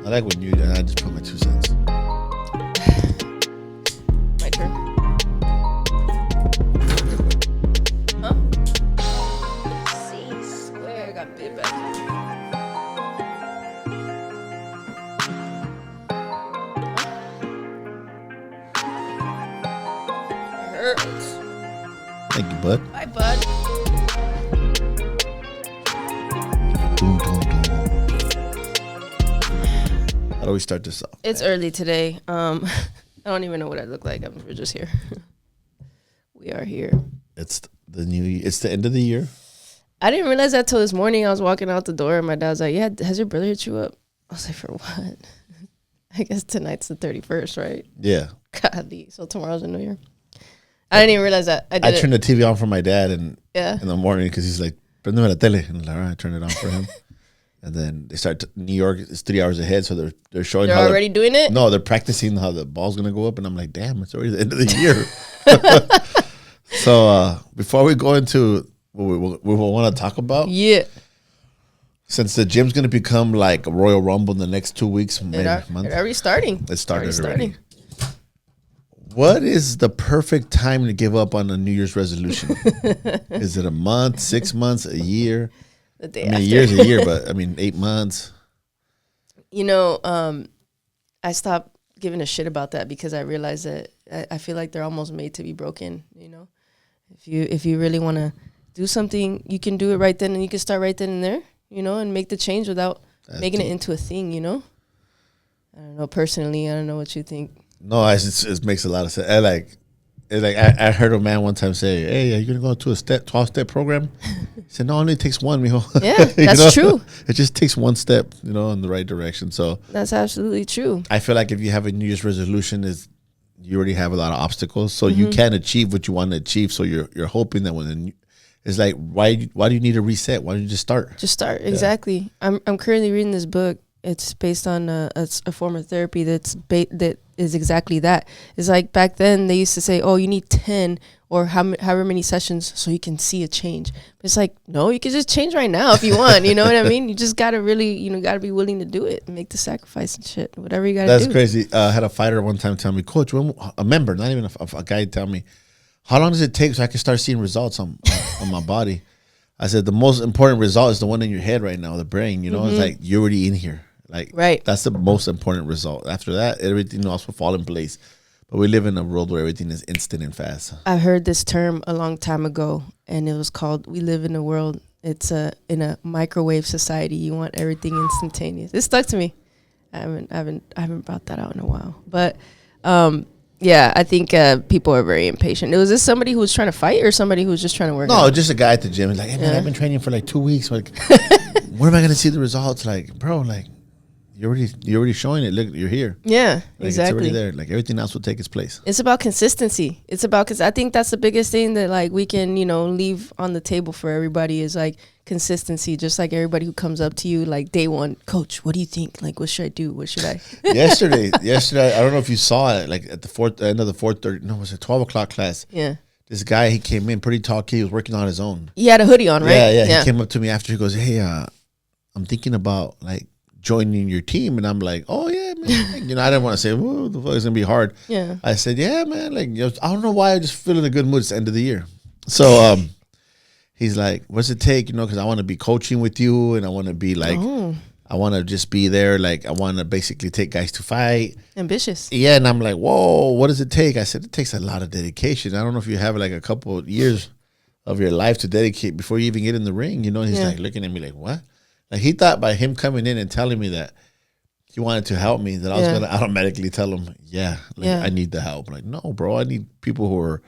I like when you. I just put my 2 cents. My turn. Huh? See, swear I got bit back. Hurts. Thank you, bud. Bye, bud. Doom, doom, doom. How do we start this off? It's early today. I don't even know what I look like. We're just here. We are here. It's the new. It's the end of the year. I didn't realize that till this morning. I was walking out the door and my dad was like, "Yeah, has your brother hit you up?" I was like, "For what?" I guess tonight's the 31st, right? Yeah. Godly. So tomorrow's the New Year. I didn't even realize that. I turned the TV on for my dad and yeah. in the morning because he's like, "Prendeme la tele," and I'm like, all right, I turn it on for him. And then they start. New York is 3 hours ahead, so they're showing. They're already doing it. No, they're practicing how the ball's gonna go up, and I'm like, damn, it's already the end of the year. So before we go into what we want to talk about, yeah, since the gym's gonna become like a Royal Rumble in the next 2 weeks, maybe month. It's already starting. It started already. What is the perfect time to give up on a New Year's resolution? Is it a month, 6 months, a year? The day after. A year, but 8 months. You know, I stopped giving a shit about that because I realized that I feel like they're almost made to be broken. You know, if you really want to do something, you can do it right then, and you can start right then and there. You know, and make the change without making it into a thing. You know, I don't know personally. I don't know what you think. No, it makes a lot of sense. I heard a man one time say, "Hey, are you gonna go to a 12-step program?" He said, "No, it only takes one, mijo." Yeah, that's true. It just takes one step, in the right direction. So that's absolutely true. I feel like if you have a New Year's resolution, you already have a lot of obstacles, so you can't achieve what you want to achieve. So you're hoping that it's like, why do you need a reset? Why don't you just start? Just start, exactly. I'm currently reading this book. It's based on a form of therapy that is exactly that. It's like back then they used to say, "Oh, you need 10 or however many sessions so you can see a change." But it's like, no, you can just change right now if you want. You know what I mean? You just gotta really, gotta be willing to do it, and make the sacrifice and shit. Whatever you gotta do. That's crazy. I had a fighter one time tell me, "Coach, a member, not even a guy, tell me, how long does it take so I can start seeing results on my body?" I said, "The most important result is the one in your head right now, the brain. It's like you're already in here." Like, right. That's the most important result. After that, everything else will fall in place. But we live in a world where everything is instant and fast. I heard this term a long time ago, and it was called, we live in a world, in a microwave society. You want everything instantaneous. It stuck to me. I haven't brought that out in a while. But, yeah, I think people are very impatient. Was this somebody who was trying to fight or somebody who was just trying to work out? No, just a guy at the gym. He's like, "Hey, man, I've been training for like 2 weeks. Like, when am I going to see the results?" Like, bro, like, you're already showing it. Look, you're here. Yeah, like, exactly. It's already there. Like, everything else will take its place. It's about consistency. Because I think that's the biggest thing that like we can leave on the table for everybody is like consistency. Just like everybody who comes up to you like day one, "Coach, what do you think? Like, what should I do? What should I?" Yesterday, I don't know if you saw it. Like at the end of the 4:30. No, it was a 12:00 class. Yeah. This guy, he came in pretty tall kid. He was working on his own. He had a hoodie on, right? Yeah. He came up to me after. He goes, "Hey, I'm thinking about like joining your team." And I'm like, "Oh yeah, man." I didn't want to say, "Whoa, the fuck is gonna be hard." Yeah. I said, "Yeah, man. Like, I don't know why I just feel in a good mood. It's the end of the year." So he's like, "What's it take? Because I want to be coaching with you, and I want to be like, I want to just be there. Like, I want to basically take guys to fight." Ambitious. Yeah, and I'm like, "Whoa, what does it take?" I said, "It takes a lot of dedication. I don't know if you have like a couple of years of your life to dedicate before you even get in the ring." And he's like looking at me like, "What?" Like, he thought by him coming in and telling me that he wanted to help me, that I was going to automatically tell him, I need the help. Like, no, bro, I need people who are,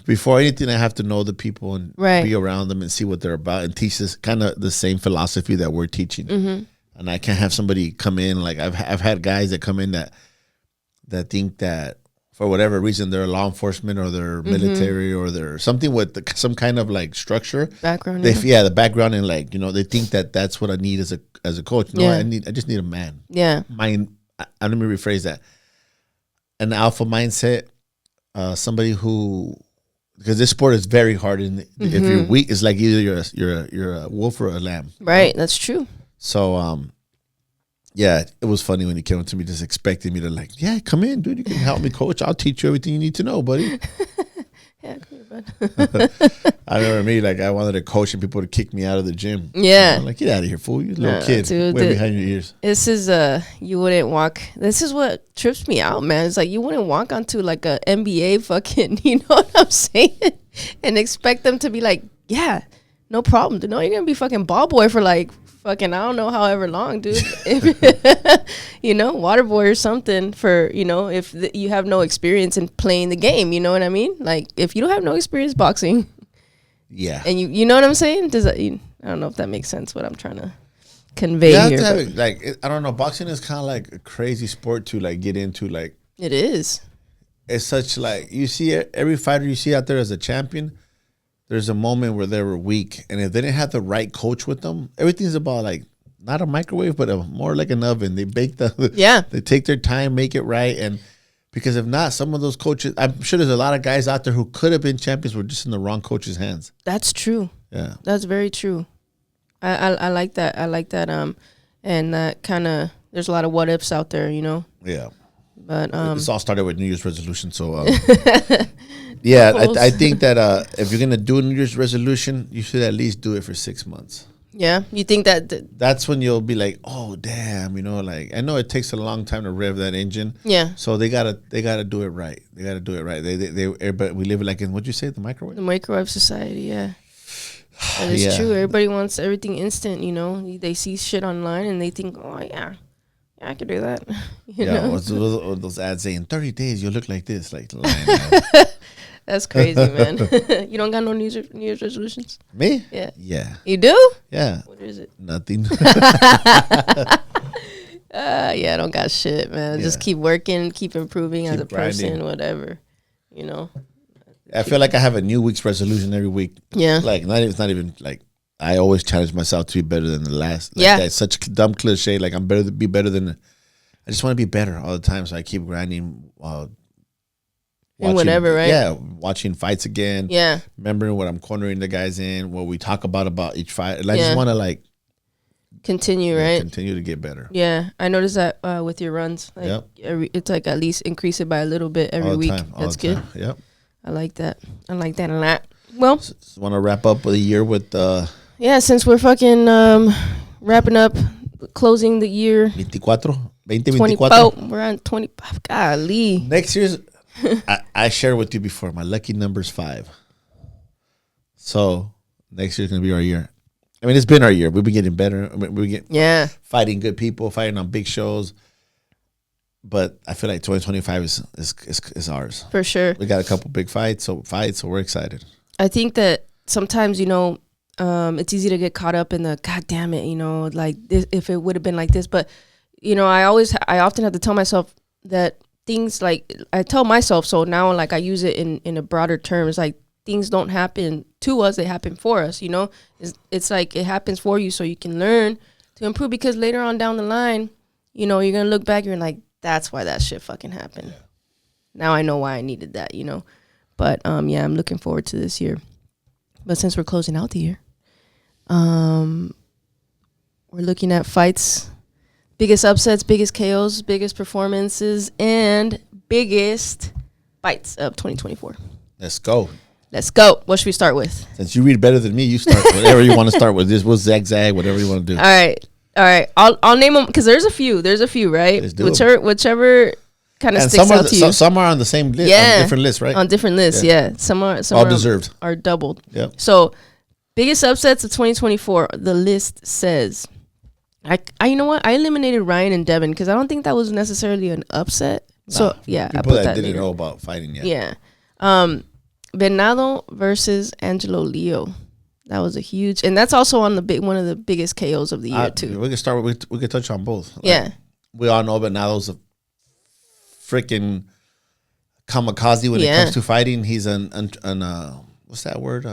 before anything, I have to know the people and be around them and see what they're about and teach this kind of the same philosophy that we're teaching. Mm-hmm. And I can't have somebody come in, like I've had guys that come in that think that for whatever reason they're law enforcement or they're military or they're something with some kind of like structure background. The background, and like they think that that's what I need as a coach. No, I just need a man. Yeah, let me rephrase that. An alpha mindset, somebody who, because this sport is very hard, and if you're weak, it's like either you're a wolf or a lamb. Right, that's true. So Yeah, it was funny when he came up to me, just expecting me to like, yeah, come in, dude. You can help me, coach. I'll teach you everything you need to know, buddy. Yeah, come here, bud. I remember me, like, I wanted to coach and people to kick me out of the gym. Yeah. I'm like, get out of here, fool. You little kid. Dude, way behind your ears. This is you wouldn't walk. This is what trips me out, man. It's like you wouldn't walk onto like a NBA fucking, you know what I'm saying? And expect them to be like, yeah, no problem. No, you're gonna be fucking ball boy for like fucking, I don't know, however long, dude. You know, water boy or something for, you know, if you have no experience in playing the game, you know what I mean? Like if you don't have no experience boxing, yeah, and you know what I'm saying? Does that? I don't know if that makes sense. What I'm trying to convey here. To have it, like, I don't know. Boxing is kind of like a crazy sport to like get into. Like it is. It's such like you see every fighter you see out there as a champion. There's a moment where they were weak, and if they didn't have the right coach with them, everything's about like not a microwave, but more like an oven. They bake they take their time, make it right, and because if not, some of those coaches, I'm sure there's a lot of guys out there who could have been champions, were just in the wrong coach's hands. That's true. Yeah, that's very true. I like that. I like that. And that kind of there's a lot of what ifs out there, you know. Yeah, but this all started with New Year's resolution, so. Yeah, I think that if you're gonna do a New Year's resolution, you should at least do it for 6 months. Yeah, you think that that's when you'll be like, oh damn, you know, like I know it takes a long time to rev that engine. Yeah. So they gotta do it right. They gotta do it right. Everybody, we live like in what'd you say, the microwave? The microwave society, yeah. That is true. Everybody wants everything instant, you know. They see shit online and they think, oh yeah, I could do that. You know? Those ads saying 30 days you'll look like this, like lying. That's crazy, man. You don't got no New Year's resolutions? Me? Yeah. Yeah. You do? Yeah. What is it? Nothing. Yeah, I don't got shit, man. Yeah. Just keep working, keep improving as a person, whatever. You know. I feel like I have a new week's resolution every week. Yeah. Like it's not even like I always challenge myself to be better than the last. Like, yeah. That's such a dumb cliche. Like I'm better to be better than. I just want to be better all the time, so I keep grinding. Watching, whatever, right? Yeah, watching fights again. Yeah, remembering what I'm cornering the guys in, what we talk about each fight. And I just want to like continue, right? Continue to get better. Yeah, I noticed that with your runs. Like it's like at least increase it by a little bit every week. That's good. Yep, I like that. I like that a lot. Well, want to wrap up the year with yeah, since we're fucking wrapping up, closing the year. 2024. We're on 25. Golly. Next year's. I shared with you before. My lucky number's 5. So next year's gonna be our year. I mean, it's been our year. We've been getting better. I mean, fighting good people, fighting on big shows. But I feel like 2025 is ours for sure. We got a couple big fights, so we're excited. I think that sometimes, you know, it's easy to get caught up in the God damn it, you know, like this, if it would have been like this. But you know, I often have to tell myself that. Things like I tell myself, so now like I use it in a broader terms, like things don't happen to us, they happen for us, you know. It's like it happens for you so you can learn to improve, because later on down the line, you know, you're gonna look back and you're like, that's why that shit fucking happened. Yeah. Now I know why I needed that, you know. But yeah, I'm looking forward to this year. But since we're closing out the year, we're looking at fights. Biggest upsets, biggest KOs, biggest performances, and biggest fights of 2024. Let's go. What should we start with? Since you read better than me, you start whatever you want to start with. This will zigzag, whatever you want to do. All right. I'll name them because there's a few, right? Whichever kind of sticks out to you. Some are on the same list, on different lists, right? On different lists, yeah. Some are all deserved. Are doubled. Yep. So, biggest upsets of 2024. The list says. I you know what? I eliminated Ryan and Devin because I don't think that was necessarily an upset. So yeah, people that didn't know about fighting yet. Yeah, Venado versus Angelo Leo. That was a huge, and that's also on the one of the biggest KOs of the year too. We can start. We can touch on both. Yeah, like, we all know Venado's a freaking kamikaze when it comes to fighting. He's an what's that word?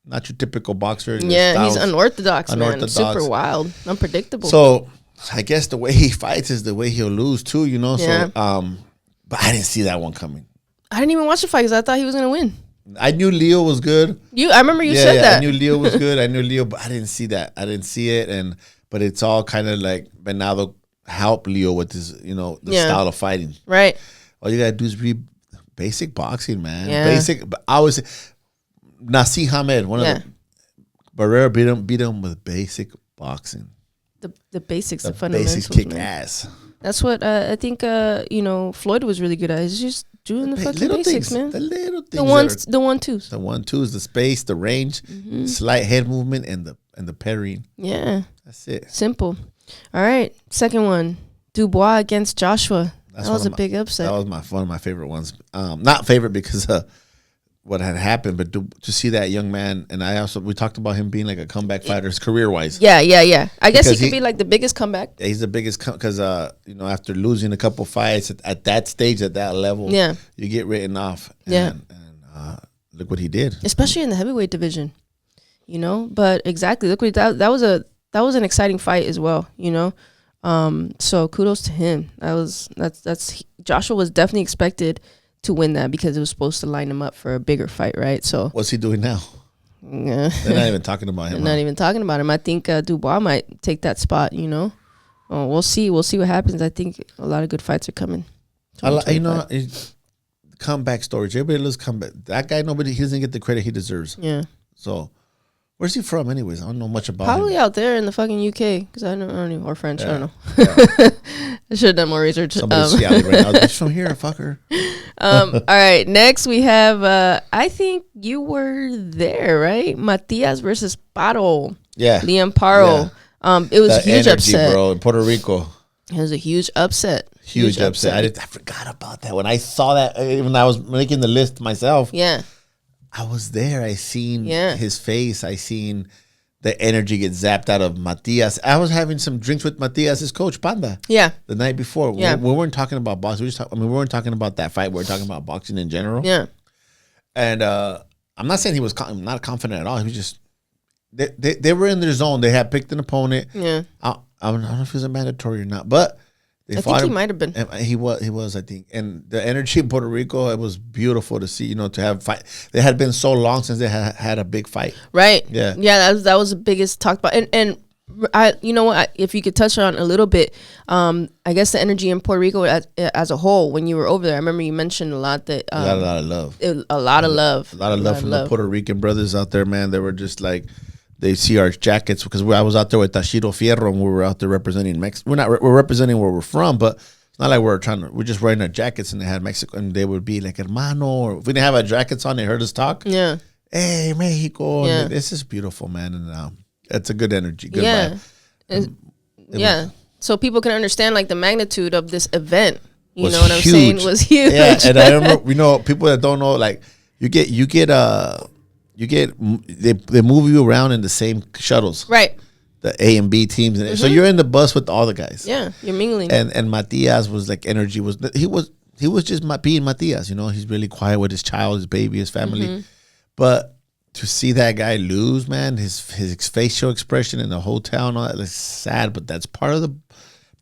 Not your typical boxer. Yeah, he's unorthodox, man. Super wild, unpredictable. So I guess the way he fights is the way he'll lose too, you know. Yeah. So, but I didn't see that one coming. I didn't even watch the fight because I thought he was gonna win. I knew Leo was good. I remember you said that. I knew Leo was good. I knew Leo, but I didn't see that. I didn't see it, but it's all kind of like Venado help Leo with his, the style of fighting. Right. All you gotta do is be basic boxing, man. Yeah. Basic. But I was Nasi Hamed, one of the Barrera beat him with basic boxing. The basics, the basics fundamentals. kick ass. That's what I think. Floyd was really good at. He's just doing the fucking basics, man. The little things. The 1-2s. The 1-2s, the space, the range, slight head movement, and the parrying. Yeah. That's it. Simple. All right. Second one. Dubois against Joshua. That was a big upset. That was one of my favorite ones. Not favorite because what had happened, but to see that young man, and we talked about him being like a comeback fighter, career wise. Yeah. I guess he could be like the biggest comeback. Yeah, he's the biggest because after losing a couple fights at that stage, at that level, you get written off. And look what he did, especially in the heavyweight division. But exactly, look what that was an exciting fight as well. So kudos to him. That's Joshua was definitely expected to win that because it was supposed to line him up for a bigger fight, right? So what's he doing now? Yeah. They're not even talking about him. Not even talking about him. I think Dubois might take that spot. We'll see. We'll see what happens. I think a lot of good fights are coming. Comeback stories. Everybody loves comeback. That guy, he doesn't get the credit he deserves. Yeah. So, where's he from, anyways? I don't know much about Probably him. out there in the fucking UK, because I don't know, or French. Yeah. I don't know. I should have done more research. Somebody's yelling right now. He's from here, fucker. All right. Next, we have. I think you were there, right? Matias versus Paro. Yeah. Liam Paro. Yeah. It was a huge upset, bro. In Puerto Rico. It was a huge upset. Huge upset. I forgot about that. When I saw that, when I was making the list myself. Yeah. I was there. I seen his face. I seen the energy get zapped out of Matias. I was having some drinks with Matias' coach, Panda. Yeah. The night before. Yeah. We weren't talking about boxing. We weren't talking about that fight. We were talking about boxing in general. Yeah. And I'm not saying he was not confident at all. He was just, they were in their zone. They had picked an opponent. Yeah. I don't know if it was a mandatory or not, but I think he might have been. He was, I think. And the energy in Puerto Rico, it was beautiful to see, to have fight. They had been so long since they had a big fight. Right. Yeah. Yeah, that was the biggest talked about. And if you could touch on a little bit, I guess the energy in Puerto Rico as a whole, when you were over there, I remember you mentioned a lot that. A lot of love. A lot of love. A lot of love from the Puerto Rican brothers out there, man. They were just like, they see our jackets because I was out there with Tashiro Fierro and we were out there representing Mexico. We're representing where we're from, but it's not like we're just wearing our jackets and they had Mexico and they would be like hermano, or if we didn't have our jackets on, they heard us talk. Yeah. Hey, Mexico. Yeah. It's just beautiful, man. And it's a good energy. Good vibe. So people can understand like the magnitude of this event. You know what I'm huge. saying? Was huge. Yeah. And I remember, people that don't know, like they move you around in the same shuttles, right? The A and B teams, and so you're in the bus with all the guys. Yeah, you're mingling. And Matias was like energy was he was just being Matias. He's really quiet with his child, his baby, his family. But to see that guy lose, man, his facial expression in the hotel and all that, it's sad. But that's part of the.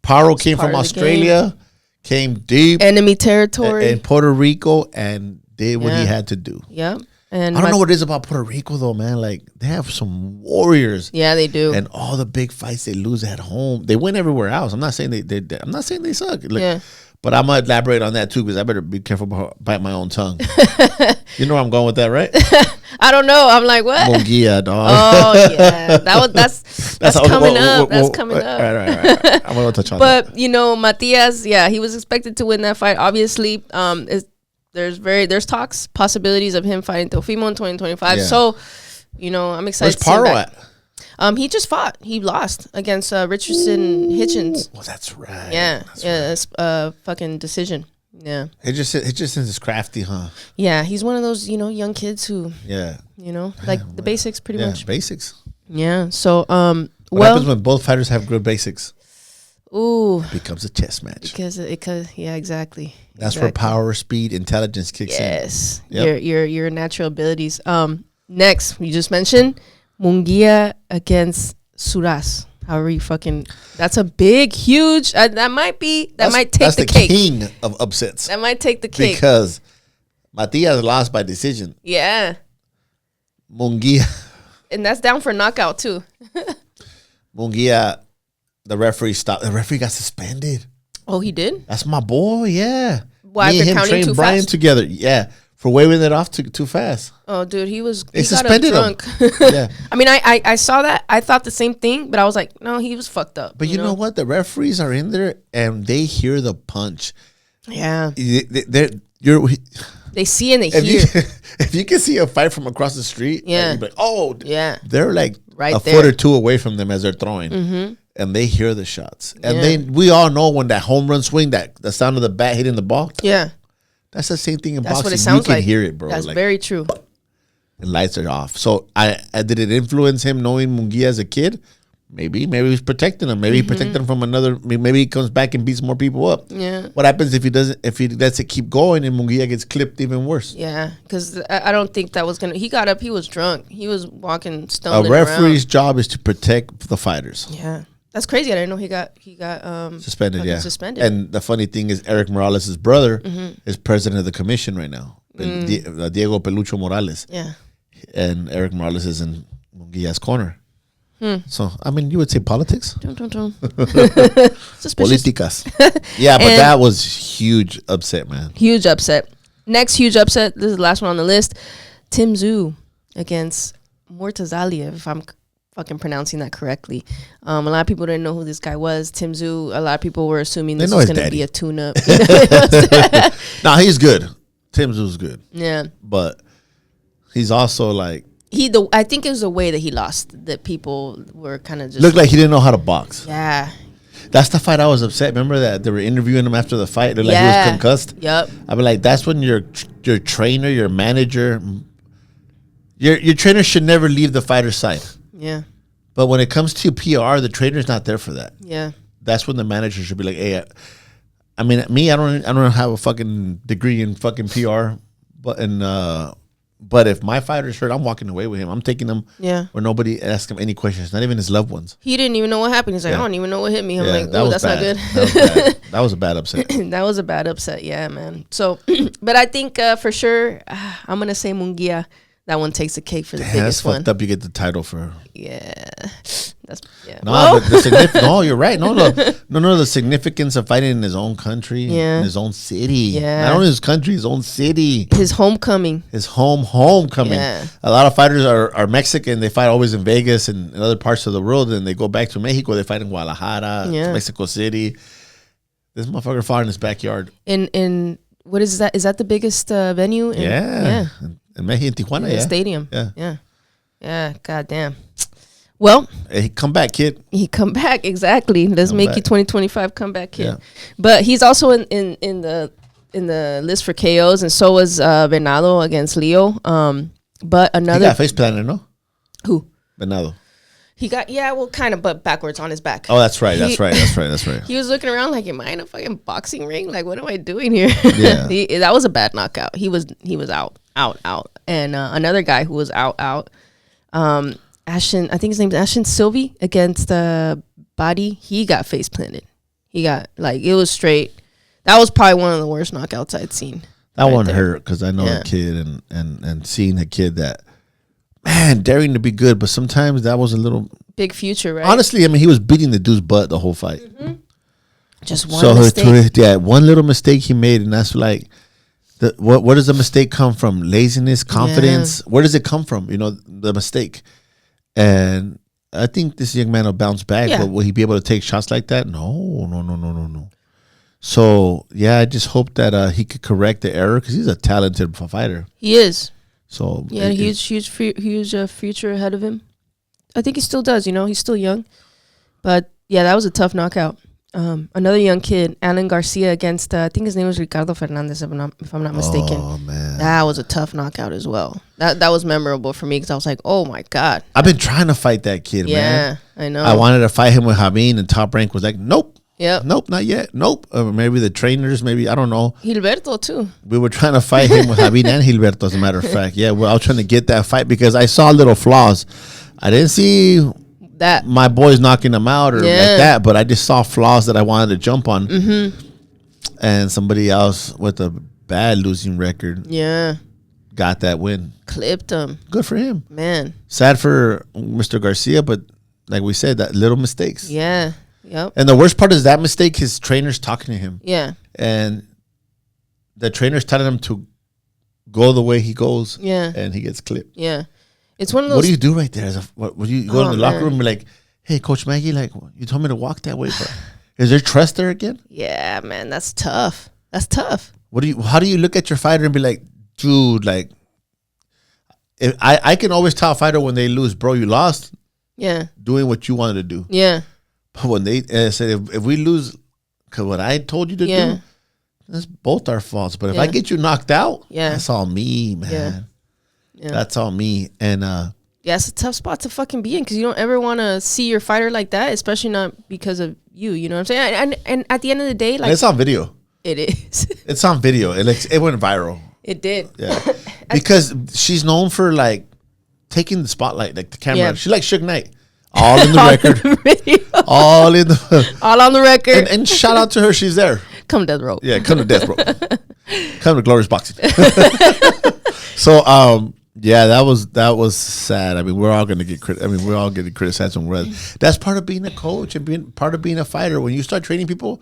Paro came from Australia, came deep enemy territory in Puerto Rico, and did what he had to do. Yeah. And I don't know what it is about Puerto Rico though, man. Like they have some warriors. Yeah, they do. And all the big fights they lose at home, they win everywhere else. I'm not saying I'm not saying they suck. Like, but I'm gonna elaborate on that too because I better be careful about bite my own tongue. You know where I'm going with that, right? I don't know. I'm like, what? Munguia, dog. Oh yeah, that's coming up. That's coming up. Right. I'm gonna touch on that. But Matias, he was expected to win that fight. Obviously, there's talks, possibilities of him fighting Teofimo in 2025. Yeah. So, I'm excited. Where's Paro at? He just fought. He lost against Richardson Hitchens. Oh, that's right. Yeah, it's a fucking decision. Yeah. Hitchens is crafty, huh? Yeah, he's one of those young kids who. Yeah. The basics, pretty much. Basics. Yeah. So, what happens when both fighters have good basics? Ooh. It becomes a chess match. Because exactly. That's where power, speed, intelligence kicks in. Yes. Yep. Your natural abilities. Next, you just mentioned Munguia against Suras. However you that's a big, huge, that might take the cake. That's the king of upsets. That might take the cake. Because Matias lost by decision. Yeah. Munguia. And that's down for knockout too. Munguia the referee stopped. The referee got suspended. Oh, he did? That's my boy. Yeah. Why? Me and him Counting trained too Brian fast? together. Yeah. For waving it off too fast. Oh, dude, he They got up suspended drunk. him. Yeah. I mean, I saw that. I thought the same thing, but I was like, no, he was fucked up. But you know what? The referees are in there and they hear the punch. Yeah. They see and they hear. If you can see a fight from across the street, Yeah. you'd be like, oh, Yeah. they're like Right a there. foot or two away from them as they're throwing. And they hear the shots. And we all know when that home run swing, that the sound of the bat hitting the ball. Yeah. That's the same thing in That's boxing. what it sounds you can like. hear it, bro. That's like, very true. and lights are off. So I did it influence him knowing Munguia as a kid? Maybe he's protecting him. Maybe he protected him from another. Maybe he comes back and beats more people up. Yeah. What happens if he doesn't? If he lets it keep going and Munguia gets clipped even worse? Yeah, because I don't think that was gonna. He got up. He was drunk. He was walking A stumbling referee's job is to protect the fighters. Yeah, that's crazy. I didn't know he got Suspended. Yeah, suspended. And the funny thing is, Eric Morales' brother is president of the commission right now. Diego Pelucho Morales. Yeah. And Eric Morales is in Munguia's corner. So, I mean, you would say politics? Suspicious. Politicas. Yeah, but that was huge upset, man. Huge upset. Next huge upset. This is the last one on the list. Tim Tszyu against Mortazaliev, if I'm fucking pronouncing that correctly. A lot of people didn't know who this guy was. Tim Tszyu, a lot of people were assuming this was going to be a tune-up. Nah, he's good. Tim Tszyu's good. Yeah. But he's also like... I think it was the way that he lost that people were kind of just... Looked like he didn't know how to box. Yeah. That's the fight I was upset. Remember that they were interviewing him after the fight? They're like, he was concussed. Yep. I'd be like, that's when your trainer, your manager... Your trainer should never leave the fighter's side. Yeah. But when it comes to PR, the trainer's not there for that. Yeah. That's when the manager should be like, hey, I mean, me, I don't have a fucking degree in fucking PR, but if my fighter's hurt, I'm walking away with him. I'm taking him where nobody asks him any questions, not even his loved ones. He didn't even know what happened. He's like, I don't even know what hit me. I'm like, oh, that's bad. not good. That was a bad upset. That was a bad upset. Yeah, man. So, but I think for sure, I'm going to say Munguia. That one takes the cake for the biggest one. That's fucked up. You get the title for. Yeah. No, but no, you're right. No, the significance of fighting in his own country, in his own city. Yeah. Not only his country, his own city. His homecoming. His homecoming. Yeah. A lot of fighters are Mexican. They fight always in Vegas and in other parts of the world. And they go back to Mexico. They fight in Guadalajara, Mexico City. This motherfucker fought in his backyard. In what is that? Is that the biggest venue? Yeah. In Mexico, in Tijuana, stadium. Yeah. Goddamn. Well, hey, come back, kid. He come back, exactly. Let's make you 2025 comeback kid. Yeah. But he's also in the list for KOs, and so was Venado against Leo. But another he got face planted, no? Who? Venado. He got kind of, but backwards on his back. Oh, that's right. That's right. He was looking around like, am I in a fucking boxing ring? Like, what am I doing here? Yeah. That was a bad knockout. He was out. And another guy who was out. Ashton, I think his name is Ashton Sylvie against Body. He got face planted. He got, like, it was straight. That was probably one of the worst knockouts I'd seen. That one hurt because I know a kid and seeing a kid that, man, daring to be good, but sometimes that was a little big future, right? Honestly, I mean, he was beating the dude's butt the whole fight. Mm-hmm. Just one mistake. One little mistake he made, and that's like, where does the mistake come from? Laziness, confidence? Yeah. Where does it come from? You know, the mistake. And I think this young man will bounce back, but will he be able to take shots like that? No. So, yeah, I just hope that he could correct the error because he's a talented fighter. He is. So yeah, huge future ahead of him. I think he still does. You know, he's still young. But yeah, that was a tough knockout. Another young kid, Alan Garcia against I think his name was Ricardo Fernandez, if I'm not mistaken. Oh man, that was a tough knockout as well. That was memorable for me because I was like, oh my god. I've been trying to fight that kid, man. Yeah, I know. I wanted to fight him with Javin, and Top Rank was like, nope. Yep. Nope, not yet. Nope. Maybe the trainers, maybe, I don't know. Gilberto, too. We were trying to fight him with Javin and Gilberto, as a matter of fact. Yeah, well, I was trying to get that fight because I saw little flaws. I didn't see that my boys knocking them out or like that, but I just saw flaws that I wanted to jump on. Mm-hmm. And somebody else with a bad losing record got that win. Clipped him. Good for him. Man. Sad for Mr. Garcia, but like we said, that little mistakes. Yeah. Yep. And the worst part is that mistake, his trainer's talking to him. Yeah. And the trainer's telling him to go the way he goes. Yeah. And he gets clipped. Yeah. It's one of those. What do you do right there? Would you go in the locker room and be like, hey, Coach Maggie, like, you told me to walk that way, but is there trust there again? Yeah, man, that's tough. That's tough. How do you look at your fighter and be like, dude, like, if I can always tell a fighter when they lose, bro, you lost. Yeah. Doing what you wanted to do. Yeah. But when they said, if we lose, because what I told you to do, that's both our faults. But if I get you knocked out, that's all me, man. Yeah. That's all me. And it's a tough spot to fucking be in because you don't ever want to see your fighter like that, especially not because of you. You know what I'm saying? And at the end of the day, like, and it's on video. It is. It's on video. It went viral. It did. Yeah. Because she's known for like taking the spotlight, like the camera. Yeah. She's like Suge Knight. All in the record. All in the all on the record. And shout out to her, she's there. Come to death row. Yeah, come to death row. Come to Glorious Boxing. So yeah, that was sad. I mean, we're all gonna get we're all getting criticized when we're that's part of being a coach and being part of being a fighter. When you start training people,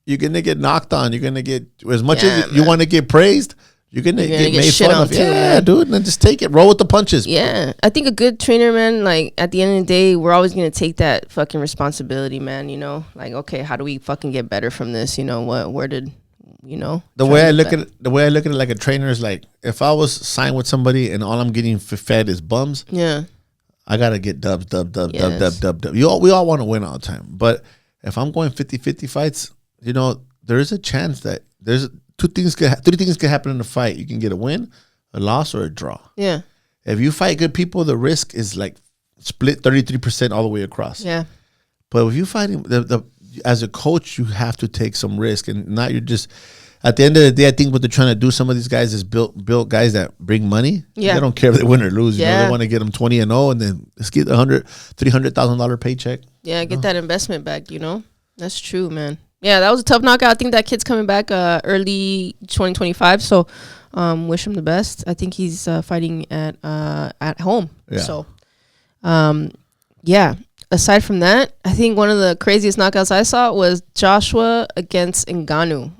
you're gonna get knocked on. You're gonna get as much as you want to get praised. You're gonna get made fun of. Yeah, dude. And then just take it. Roll with the punches. Yeah. I think a good trainer, man, like at the end of the day, we're always gonna take that fucking responsibility, man. You know? Like, okay, how do we fucking get better from this? You know, where did the way I look at it like a trainer is like if I was signed with somebody and all I'm getting fed is bums, I gotta get dubs. We all want to win all the time. But if I'm going 50-50 fights, you know, there is a chance that there's three things could happen in a fight. You can get a win, a loss, or a draw. Yeah. If you fight good people, the risk is like split 33% all the way across. Yeah. But if you fighting as a coach, you have to take some risk, and not you're just. At the end of the day, I think what they're trying to do, some of these guys is build guys that bring money. Yeah. They don't care if they win or lose. You know, they want to get them 20-0, and then let's get $300,000 paycheck. Yeah, get that investment back. You know, that's true, man. Yeah, that was a tough knockout. I think that kid's coming back early 2025. So, wish him the best. I think he's fighting at home. Yeah. So, yeah. Aside from that, I think one of the craziest knockouts I saw was Joshua against Ngannou,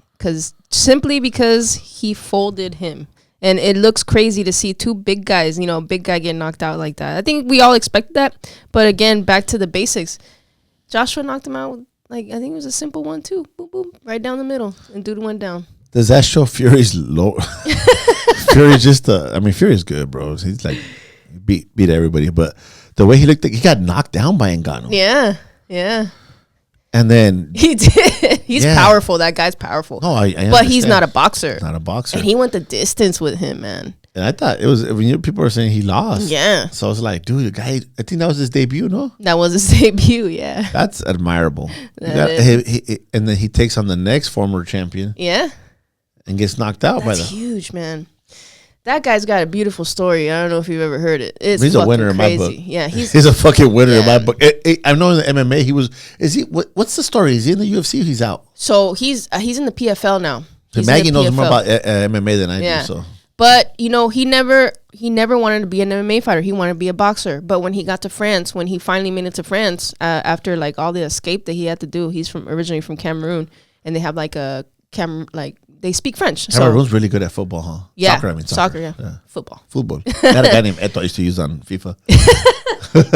simply because he folded him. And it looks crazy to see two big guys, you know, a big guy get knocked out like that. I think we all expected that. But again, back to the basics. Joshua knocked him out with, like, I think it was a simple 1-2. Boom, boom. Right down the middle. And dude went down. Does that show Fury's low? Fury's Fury's good, bro. He's like, beat everybody. But the way he looked, he got knocked down by Ngannou. Yeah, yeah. And then he did. He's powerful. That guy's powerful. No, I but he's not a boxer. Not a boxer. And he went the distance with him, man. And I thought it was when people were saying he lost. Yeah. So I was like, dude, the guy. I think that was his debut. No, that was his debut. Yeah. That's admirable. And then he takes on the next former champion. Yeah. And gets knocked out by them. That's huge, man. That guy's got a beautiful story. I don't know if you've ever heard it. He's a winner crazy. In my book. Yeah, he's a fucking winner in my book. I know in the MMA he was. Is he? What's the story? Is he in the UFC? Or he's out. So he's in the PFL now. So Maggie knows more about MMA than I do. So, but you know, he never wanted to be an MMA fighter. He wanted to be a boxer. But when he got to France, when he finally made it to France, after like all the escape that he had to do, he's originally from Cameroon, and they have like a they speak French. Cameroon's really good at football, huh? Yeah. Soccer, yeah. Football. I had a guy named Eto I used to use on FIFA.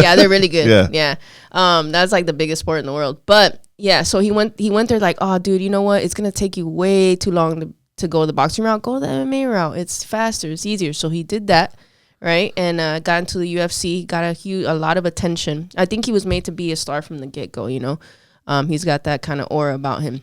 Yeah, they're really good. Yeah. That's like the biggest sport in the world. But yeah, so he went there like, oh, dude, you know what? It's going to take you way too long to go the boxing route. Go the MMA route. It's faster. It's easier. So he did that, right? And got into the UFC, got a lot of attention. I think he was made to be a star from the get-go, you know? He's got that kind of aura about him.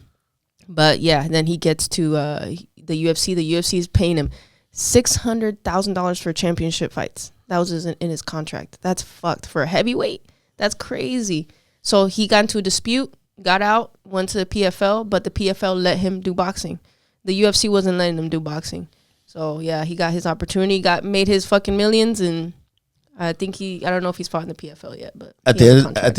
But yeah, then he gets to the UFC. The UFC is paying him $600,000 for championship fights. That was in his contract. That's fucked for a heavyweight. That's crazy. So he got into a dispute, got out, went to the PFL, but the PFL let him do boxing. The UFC wasn't letting him do boxing. So yeah, he got his opportunity, made his fucking millions, and I think I don't know if he's fought in the PFL yet, but at the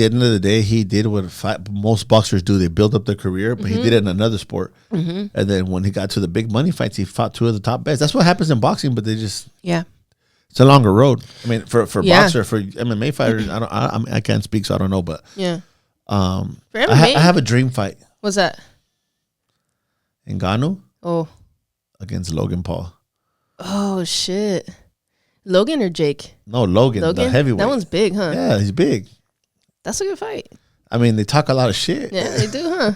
end of the day, he did what most boxers do. They build up their career, but he did it in another sport. Mm-hmm. And then when he got to the big money fights, he fought two of the top best. That's what happens in boxing, but they just it's a longer road. I mean, for boxer, for MMA fighters, I can't speak, so I don't know, but I have a dream fight. What's that? Ngannou. Oh. Against Logan Paul. Oh shit. Logan or Jake? No, Logan, the heavyweight. That one's big, huh? Yeah, he's big. That's a good fight. I mean, they talk a lot of shit. Yeah, they do, huh?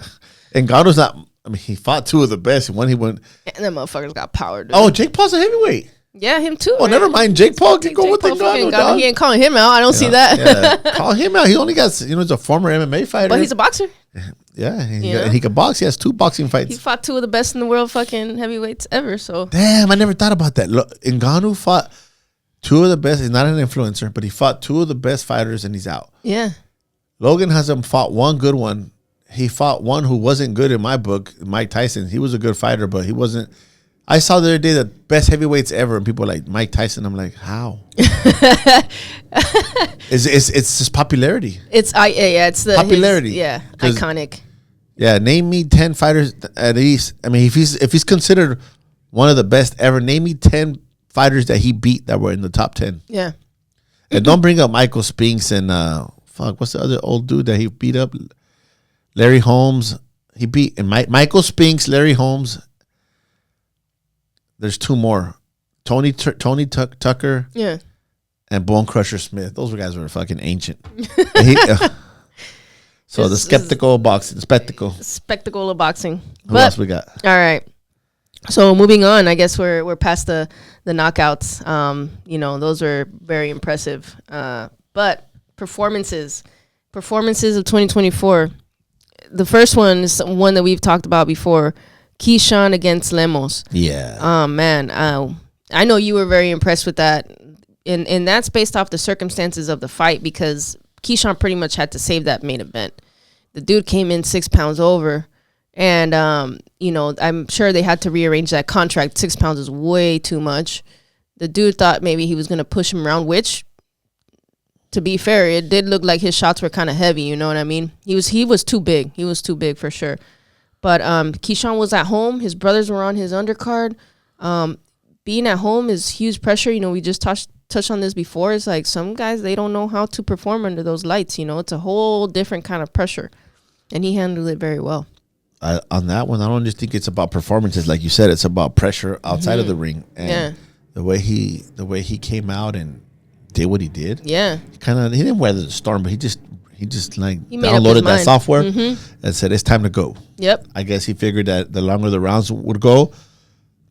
Ngannou's not. I mean, he fought two of the best. One he went. And them motherfuckers got power, dude. Oh, Jake Paul's a heavyweight. Yeah, him too. Oh, never mind. Jake Paul can go with Ngannou, dog. He ain't calling him out. I don't see that. Yeah. Call him out. He only got, he's a former MMA fighter. But he's a boxer. Yeah, and he can box. He has 2 boxing fights. He fought 2 of the best in the world fucking heavyweights ever. So damn, I never thought about that. Look, Ngannou fought 2 of the best. He's not an influencer, but he fought 2 of the best fighters and he's out. Yeah. Logan hasn't fought one good one. He fought one who wasn't good in my book, Mike Tyson. He was a good fighter, but he wasn't. I saw the other day the best heavyweights ever, and people were like Mike Tyson. I'm like, how? It's just popularity. It's the popularity. Iconic. Yeah, name me 10 fighters at least. I mean, if he's considered one of the best ever, name me 10 fighters that he beat that were in the top 10. Yeah. And don't bring up Michael Spinks and what's the other old dude that he beat up? Larry Holmes. He beat and Michael Spinks, Larry Holmes. There's 2 more. Tony Tucker. Yeah. And Bone Crusher Smith. Those guys were fucking ancient. So the spectacle of boxing. Who else we got? All right. So moving on, I guess we're past the knockouts. Those are very impressive. But performances of 2024. The first one is one that we've talked about before. Keyshawn against Lemos. Yeah. Oh man, I know you were very impressed with that, and that's based off the circumstances of the fight because Keyshawn pretty much had to save that main event. The dude came in 6 pounds over, and I'm sure they had to rearrange that contract. 6 pounds is way too much. The dude thought maybe he was gonna push him around, which, to be fair, it did look like his shots were kind of heavy. You know what I mean? He was too big. He was too big for sure. But Keyshawn was at home. His brothers were on his undercard. Being at home is huge pressure. We just touched on this before. It's like some guys, they don't know how to perform under those lights. It's a whole different kind of pressure. And he handled it very well. On that one, I don't just think it's about performances. Like you said, it's about pressure outside of the ring. And the way he came out and did what he did. Yeah. He didn't weather the storm, but he just downloaded that software and said it's time to go. Yep. I guess he figured that the longer the rounds would go,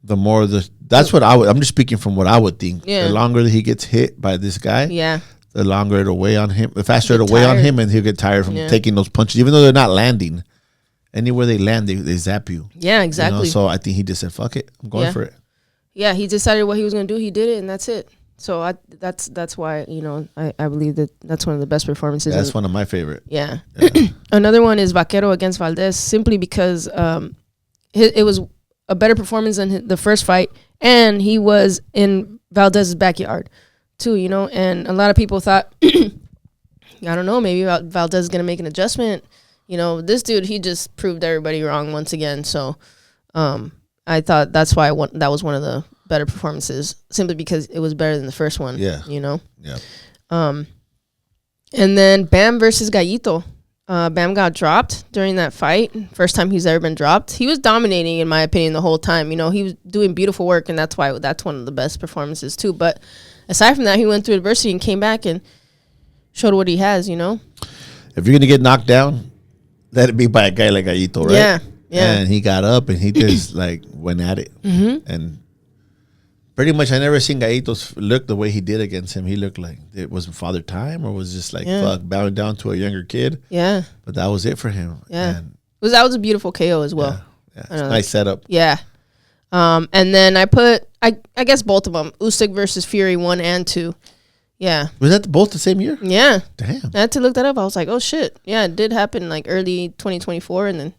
the more that's what I'm just speaking from what I would think. Yeah. The longer that he gets hit by this guy, the longer it'll weigh on him, the faster it'll weigh on him, and he'll get tired from taking those punches, even though they're not landing. Anywhere they land, they zap you. Yeah, exactly. So I think he just said, fuck it, I'm going for it. Yeah, he decided what he was going to do. He did it, and that's it. So that's why I believe that's one of the best performances. That's one of my favorite. Yeah. Another one is Vaquero against Valdez, simply because it was a better performance than the first fight, and he was in Valdez's backyard too. And a lot of people thought, I don't know, maybe Valdez is gonna make an adjustment. This dude, he just proved everybody wrong once again. So I thought that's why that was one of the better performances, simply because it was better than the first one. Yeah. Yeah. And then Bam versus Gallito. Bam got dropped during that fight. First time he's ever been dropped. He was dominating, in my opinion, the whole time. He was doing beautiful work, and that's why that's one of the best performances too. But aside from that, he went through adversity and came back and showed what he has. If you're gonna get knocked down, let it be by a guy like Gallito, right? Yeah. And he got up and he just went at it. Mm-hmm. And pretty much I never seen Gallito look the way he did against him. He looked like it wasn't father time, or was just bowing down to a younger kid. Yeah. But that was it for him. Yeah. That was a beautiful KO as well. Yeah. It's a nice setup. Yeah. And then I put, I guess both of them, Usyk versus Fury 1 and 2. Yeah. Was that both the same year? Yeah. Damn. I had to look that up. I was like, oh shit. Yeah, it did happen early 2024 and then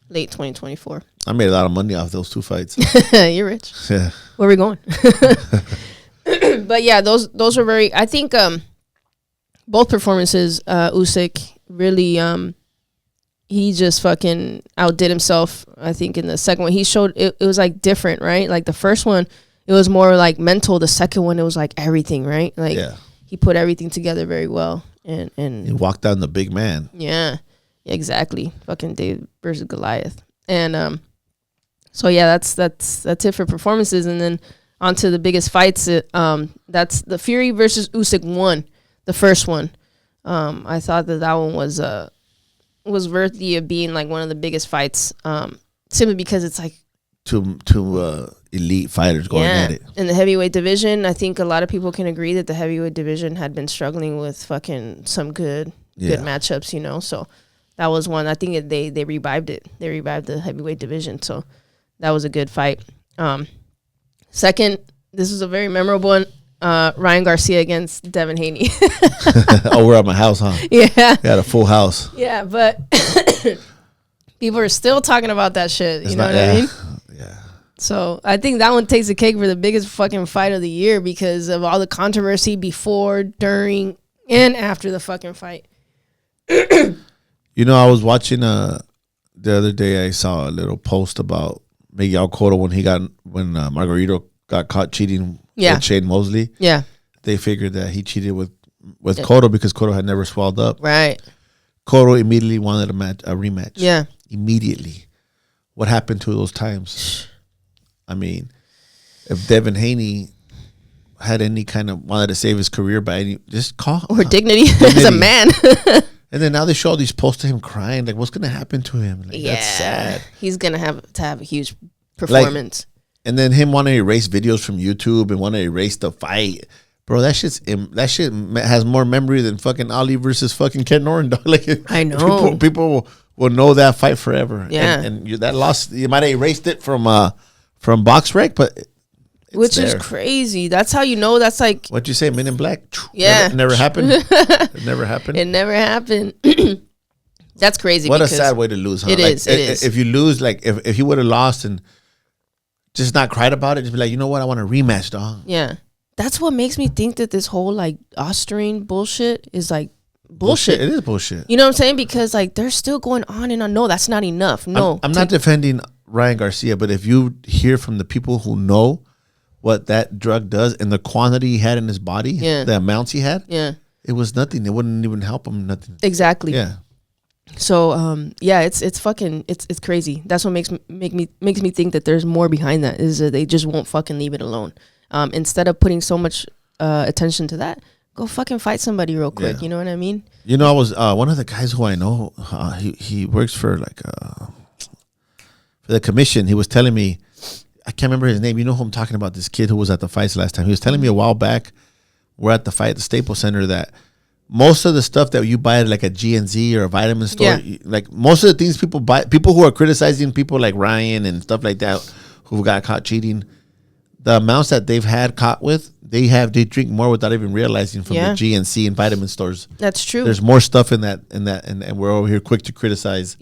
late 2024. I made a lot of money off those 2 fights. You're rich. Yeah. Where are we going? But yeah, those were very, I think both performances, Usyk really, he just fucking outdid himself. I think in the second one, he showed, it was different, right? The first one, it was more mental. The second one, it was everything, right? He put everything together very well. And he walked down the big man. Yeah. Exactly. Fucking David versus Goliath. And so yeah, that's it for performances. And then on to the biggest fights. That's the Fury versus Usyk 1, the first one. I thought that one was worthy of being like one of the biggest fights. Simply because it's like two elite fighters going at it. In the heavyweight division, I think a lot of people can agree that the heavyweight division had been struggling with fucking some good matchups, you know. So that was one. I think they revived it. They revived the heavyweight division. So that was a good fight. Second, this was a very memorable one. Ryan Garcia against Devin Haney. Oh, we're at my house, huh? Yeah. We had a full house. Yeah, but people are still talking about that shit. You know what I mean? Yeah. So I think that one takes the cake for the biggest fucking fight of the year because of all the controversy before, during, and after the fucking fight. You know, I was watching the other day. I saw a little post about Miguel Cotto when Margarito got caught cheating with Shane Mosley. Yeah, they figured that he cheated with Cotto because Cotto had never swelled up. Right. Cotto immediately wanted a rematch. Yeah, immediately. What happened to those times? I mean, if Devin Haney had any kind of wanted to save his career by any just call or dignity as a man. And then now they show all these posts of him crying. Like, what's gonna happen to him? Like, that's sad. He's gonna have to have a huge performance. And then him want to erase videos from YouTube and want to erase the fight, bro. That shit has more memory than fucking Ali versus fucking Ken Norton. Dog. Like, I know people will know that fight forever. Yeah, and that loss, you might have erased it from BoxRec, but which there. Is crazy. That's how you know. That's like what you say, Men in Black. Yeah, never happened. It never happened. It never happened. That's crazy. What a sad way to lose, huh? It is. If you lose, like if you would have lost and just not cried about it, just be like, you know what, I want a rematch, dog. Yeah, that's what makes me think that this whole like Austrian bullshit is like bullshit. It is bullshit. You know what I'm saying? Because like they're still going on and on. No, that's not enough. No, I'm not defending Ryan Garcia, but if you hear from the people who know what that drug does and the quantity he had in his body, the amounts he had, it was nothing. It wouldn't even help him. Nothing. Exactly. Yeah. So it's fucking it's crazy. That's what makes me think that there's more behind that. Is that they just won't fucking leave it alone. Instead of putting so much attention to that, go fucking fight somebody real quick. You know what I mean? You know, I was one of the guys who I know. He works for for the commission. He was telling me, I can't remember his name. You know who I'm talking about? This kid who was at the fights last time. He was telling me a while back, we're at the fight at the Staples Center, that most of the stuff that you buy at like a GNZ or a vitamin store, like most of the things people buy, people who are criticizing people like Ryan and stuff like that who got caught cheating, the amounts that they've had caught with, they drink more without even realizing from the GNC and vitamin stores. That's true. There's more stuff in that, and we're over here quick to criticize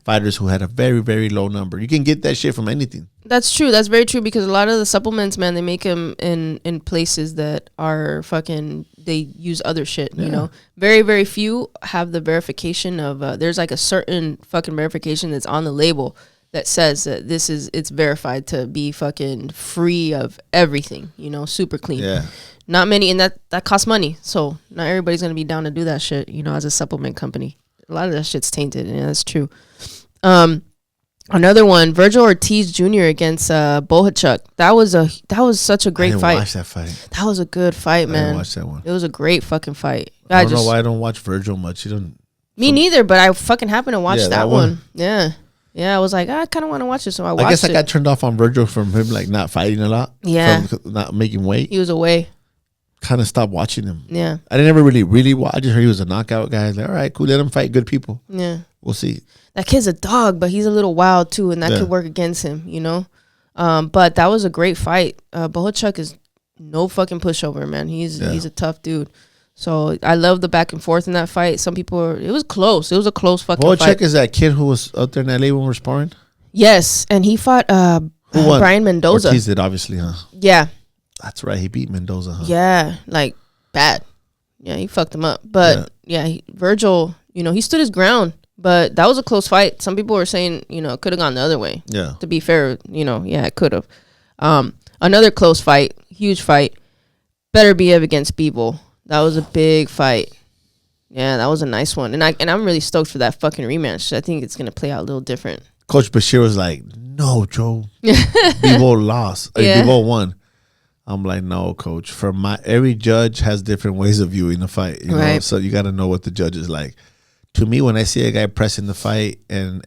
fighters who had a very, very low number. You can get that shit from anything. That's true. That's very true, because a lot of the supplements, man, they make them in places that are fucking, they use other shit, you know. Very, very few have the verification of, there's like a certain fucking verification that's on the label that says that it's verified to be fucking free of everything, you know, super clean. Yeah. Not many, and that costs money. So not everybody's going to be down to do that shit, you know, as a supplement company. A lot of that shit's tainted, and that's true. Another one, Virgil Ortiz Jr. against Bohachuk. That was such a great fight. I didn't watch that fight. That was a good fight, man. I didn't watch that one. It was a great fucking fight. I don't know why I don't watch Virgil much. Me neither, but I fucking happened to watch that one. Yeah. Yeah, I was like, I kind of want to watch it, so I watched it. I guess I got turned off on Virgil from him like not fighting a lot. Yeah. From not making weight. He was away. Kind of stopped watching him. Yeah. I didn't ever really watch. I just heard he was a knockout guy. I was like, all right, cool. Let him fight good people. Yeah. We'll see. That kid's a dog, but he's a little wild too, and that could work against him, you know? But that was a great fight. Bohachuk is no fucking pushover, man. He's a tough dude. So I love the back and forth in that fight. Some people it was close. It was a close fucking fight. Bohachuk is that kid who was out there in LA when we were sparring? Yes, and he fought Brian Mendoza. Ortiz did, obviously, huh? Yeah. That's right. He beat Mendoza, huh? Yeah, like bad. Yeah, he fucked him up. But Virgil, you know, he stood his ground. But that was a close fight. Some people were saying, you know, it could have gone the other way. Yeah. To be fair, you know, it could have. Another close fight, huge fight. Beterbiev against Bivol. That was a big fight. Yeah, that was a nice one, and I'm really stoked for that fucking rematch. I think it's gonna play out a little different. Coach Bashir was like, "No, Joe, Bivol lost. Bivol won." I'm like, "No, Coach. Every judge has different ways of viewing the fight, you know. So you got to know what the judge is like." To me, when I see a guy pressing the fight and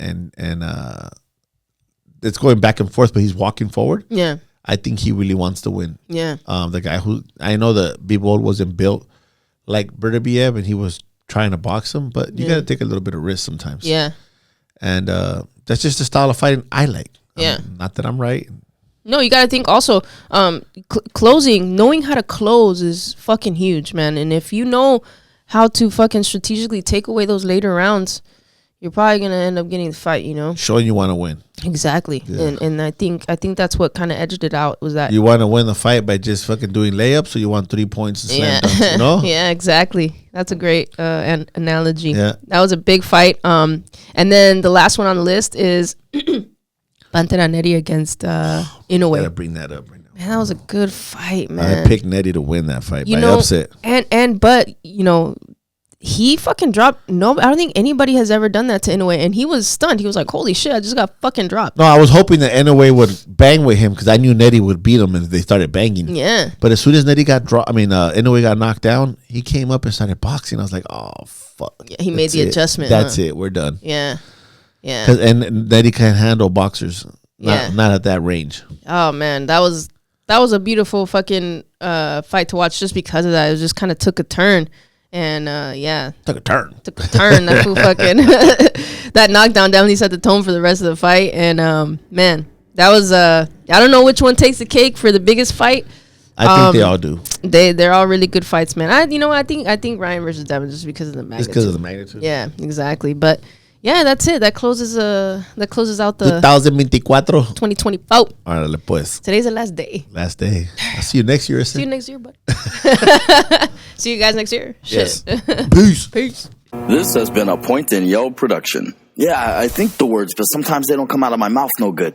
it's going back and forth, but he's walking forward. Yeah, I think he really wants to win. Yeah. The guy who I know that Bivol wasn't built like Berdabiev, and he was trying to box him, but you got to take a little bit of risk sometimes. Yeah. And that's just the style of fighting I like. Yeah. Not that I'm right. No, you got to think also, closing, knowing how to close is fucking huge, man. And if you know how to fucking strategically take away those later rounds, you're probably going to end up getting the fight, you know? Showing you want to win. Exactly. Yeah. And I think that's what kind of edged it out, was that. You want to win the fight by just fucking doing layups, or you want 3 points and slam dunks, you know? Yeah, exactly. That's a great analogy. Yeah. That was a big fight. And then the last one on the list is Pantera Neri against Inoue. Gotta bring that up right now. Man, that was a good fight, man. I picked Nettie to win that fight by upset. But you know, he fucking dropped. No, I don't think anybody has ever done that to Inoue, and he was stunned. He was like, "Holy shit, I just got fucking dropped." No, I was hoping that Inoue would bang with him because I knew Nettie would beat him if they started banging. Yeah. But as soon as Nettie got Inoue got knocked down, he came up and started boxing. I was like, "Oh fuck!" Yeah, he made the adjustment. That's it. We're done. Yeah. Yeah. And Nettie can't handle boxers. Not at that range. Oh man, that was a beautiful fucking fight to watch just because of that. It just kind of took a turn. And took a turn. That fool fucking that knockdown definitely set the tone for the rest of the fight. And man, that was I don't know which one takes the cake for the biggest fight. I think they all do. They're all really good fights, man. I think Ryan versus Devin just because of the magnitude. Just because of the magnitude. Yeah, exactly. But yeah, that's it. That closes out the 2024. 2024. Árale pues. Today's the last day. Last day. I'll see you next year. See you next year, bud. See you guys next year. Yes. Peace. Peace. This has been a Point and Yell production. Yeah, I think the words, but sometimes they don't come out of my mouth no good.